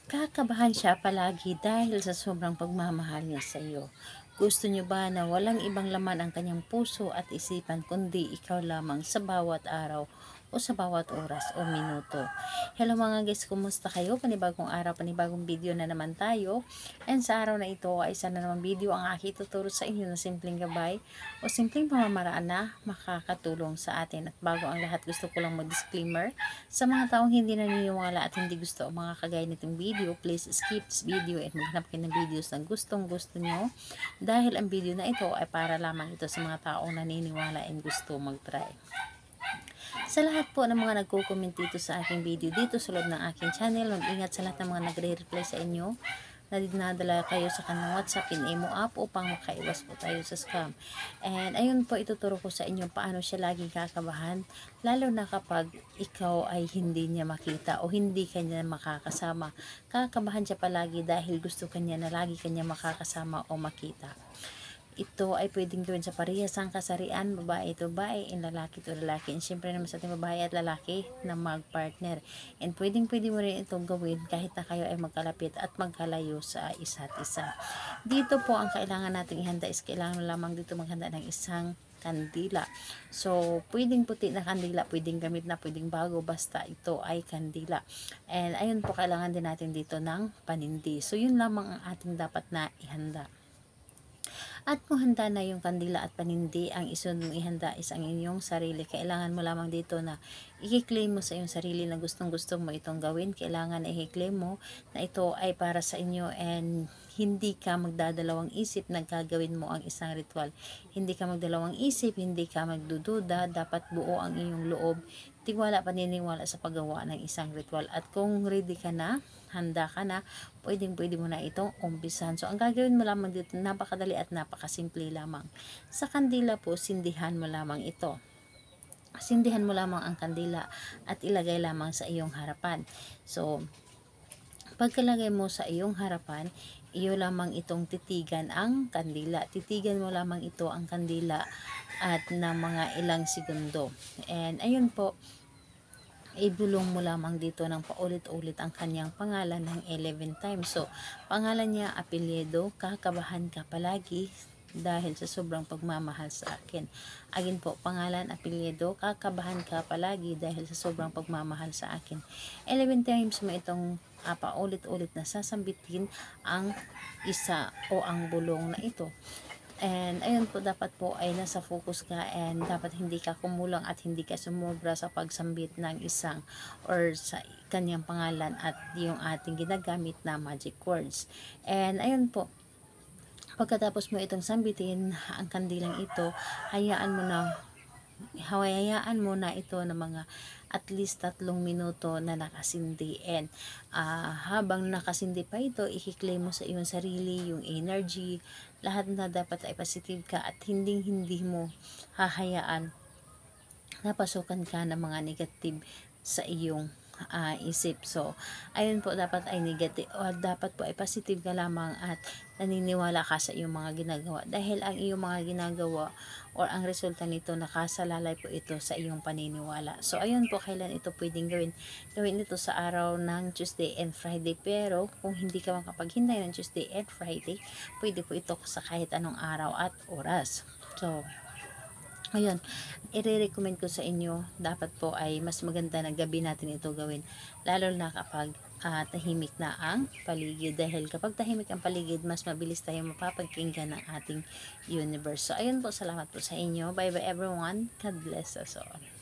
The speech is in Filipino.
Kakabahan siya palagi dahil sa sobrang pagmamahal niya sa iyo. Gusto niyo ba na walang ibang laman ang kanyang puso at isipan kundi ikaw lamang sa bawat araw o sa bawat oras o minuto? Hello mga guys, kumusta kayo? Panibagong araw, panibagong video na naman tayo. And sa araw na ito ay isa na naman video ang aking tuturo sa inyo na simpleng gabay o simpleng pamamaraan na makakatulong sa atin. At bago ang lahat, gusto ko lang mag-disclaimer sa mga taong hindi naniniwala at hindi gusto ang mga kagaya nitong video. Please skip this video and maghanap kayo ng videos na gustong gusto nyo, dahil ang video na ito ay para lamang ito sa mga taong naniniwala and gusto mag-try. Sa lahat po ng mga nagko-comment dito sa aking video dito sa loob ng aking channel, mag-ingat sa lahat ng mga nagre-reply sa inyo na dinadala kayo sa kanilang WhatsApp in Imo app upang makaiwas po tayo sa scam. And ayun po, ituturo ko sa inyo paano siya laging kakabahan, lalo na kapag ikaw ay hindi niya makita o hindi kanya makakasama. Kakabahan siya palagi dahil gusto kanya na lagi kanya makakasama o makita. Ito ay pwedeng gawin sa parehasang kasarian, babae ito babae, and lalaki ito lalaki. And syempre naman sa ating babae at lalaki na mag-partner. And pwede mo rin itong gawin kahit na kayo ay magkalapit at magkalayo sa isa't isa. Dito po ang kailangan nating ihanda is kailangan lamang dito maghanda ng isang kandila. So, pwedeng puti na kandila, pwedeng gamit na, pwedeng bago, basta ito ay kandila. And ayun po, kailangan din natin dito ng panindi. So, yun lamang ang ating dapat na ihanda. At kung handa na yung kandila at panindi, ang isunod mong ihanda is ang inyong sarili. Kailangan mo lamang dito na i-claim mo sa iyong sarili na gustong-gusto mo itong gawin. Kailangan na i-claim mo na ito ay para sa inyo and hindi ka magdadalawang isip na gagawin mo ang isang ritual. Hindi ka magdalawang isip, hindi ka magdududa, dapat buo ang iyong loob, tiwala, paniniwala sa paggawa ng isang ritual. At kung ready ka na, handa ka na, pwede mo na itong umpisan. So, ang gagawin mo lamang dito, napakadali at napakasimple lamang. Sa kandila po, sindihan mo lamang ito. Sindihan mo lamang ang kandila at ilagay lamang sa iyong harapan. So, pagkalagay mo sa iyong harapan, iyo lamang itong titigan ang kandila. Titigan mo lamang ito ang kandila at ng mga ilang segundo. And ayun po, ibulong mo lamang dito ng paulit-ulit ang kanyang pangalan ng 11 times. So, pangalan niya, apelyido, kakabahan ka palagi dahil sa sobrang pagmamahal sa akin. Again po, pangalan, apelyido, kakabahan ka palagi dahil sa sobrang pagmamahal sa akin. 11 times mo itong paulit-ulit na sasambitin ang isa o ang bulong na ito. And ayun po, dapat po ay nasa focus ka and dapat hindi ka kumulang at hindi ka sumobra sa pagsambit ng isang or sa kanyang pangalan at yung ating ginagamit na magic words. And ayun po, pagkatapos mo itong sambitin ang kandilang ito, hayaan mo na ito ng mga at least 3 minuto na nakasindi. And habang nakasindi pa ito, i-claim mo sa iyong sarili yung energy, lahat na dapat ay positive ka at hindi mo hahayaan napasukan ka ng mga negative sa iyong isip. So, ayun po, dapat ay negative o dapat po ay positive ka lamang at naniniwala ka sa iyong mga ginagawa, dahil ang iyong mga ginagawa or ang resulta nito nakasalalay po ito sa iyong paniniwala. So, ayun po, kailan ito pwedeng gawin ito sa araw ng Tuesday and Friday, pero kung hindi ka makapaghintay ng Tuesday and Friday, pwede po ito sa kahit anong araw at oras. So, ayun, i-recommend ko sa inyo, dapat po ay mas maganda na gabi natin ito gawin, lalo na kapag tahimik na ang paligid, dahil kapag tahimik ang paligid, mas mabilis tayong mapapagkinggan ng ating universe. So, ayun po, salamat po sa inyo. Bye bye everyone. God bless us all.